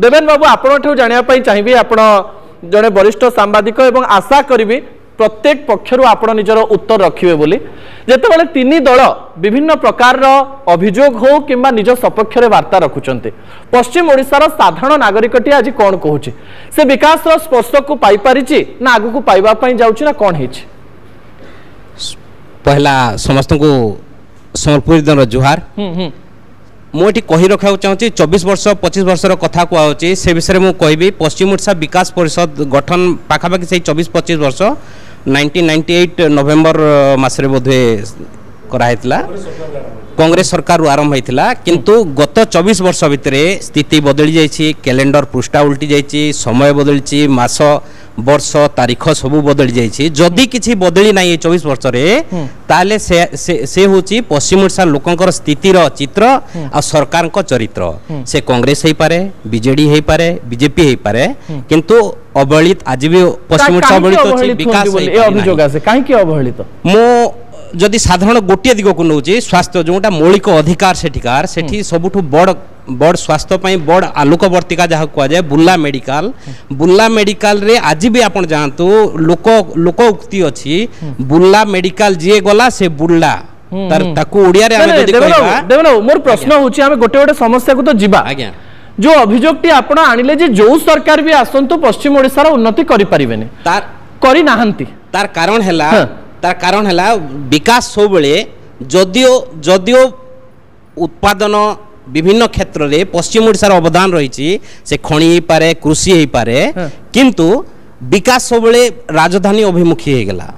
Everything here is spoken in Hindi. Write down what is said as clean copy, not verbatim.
देवेन बाबू आपठू जानापी चाहिए आप जड़े वरिष्ठ सांबादिक एवं आशा करी प्रत्येक पक्षर आपण निजर उत्तर रखिए बोली जितेबाला तीन दल विभिन्न प्रकार अभियोग हो कि निज सपक्ष वार्ता रखुंट पश्चिम ओडिशार साधारण नागरिकटी आज कौन कहूँ से विकास स्पर्श को पाई ना आग को पाइबापी जाऊँ ना कौन है पहला समस्त को संबलपुरी दिन जुहार मुझे कही रखा चाहूँगी 24 वर्ष 25 वर्षर कथा कहूँ से विषय में कहबी पश्चिम ओडिशा विकास परिषद गठन पाखापाखि से 24-25 वर्ष 1998 नवेम्बर मसरे बोधे कराइला कांग्रेस सरकार आरंभ होता किंतु गत 24 वर्ष भितर स्थिति बदली जाइए कैलेंडर पृष्ठा उल्टी जाइए समय बदली मास वर्ष तारीख सबू बदली जाइए जदि किसी बदली ना 24 वर्ष ताले से होची पश्चिम ओडिशा लोकंकर स्थितिर चित्र आ सरकार को चरित्र से कांग्रेस हो पारे बीजेडी हो पारे बीजेपी हो पारे किंतु अवहेलित आज भी पश्चिम ओडिशा अवहेलित अछि विकास अभियोग आसे काहे की अवहेलित मो जदि साधारण गोटे दिग को नौ स्वास्थ्य जोटा मौलिक अधिकार सेठिकार सेठी सबुठु बड़ स्वास्थ्य पई बड़ आलोकवर्तिका जहाँ कहुए बुर्ला मेडिकल रे आज भी आपन जानतु लोक उक्ति अछि बुर्ला मेडिकल जी गला से बुर्ला ताकू ओडिया रे आमे जदि कहबा देवनो मोर प्रश्न होछि आमे गोटे गोटे समस्या को तो जिबा आज्ञा जो अभियोगटी आपण आनिले जे जो सरकार भी आसंतु पश्चिम ओडिसा रो उन्नति करि परिबेने तार करि नाहंती तार कारण है विकास सब बेले जदियो उत्पादन विभिन्न क्षेत्र रे पश्चिम ओडिशार अवदान रही से खणी हो पारे कृषि हो पारे किंतु विकास सब बेले राजधानी अभिमुखी हो गला।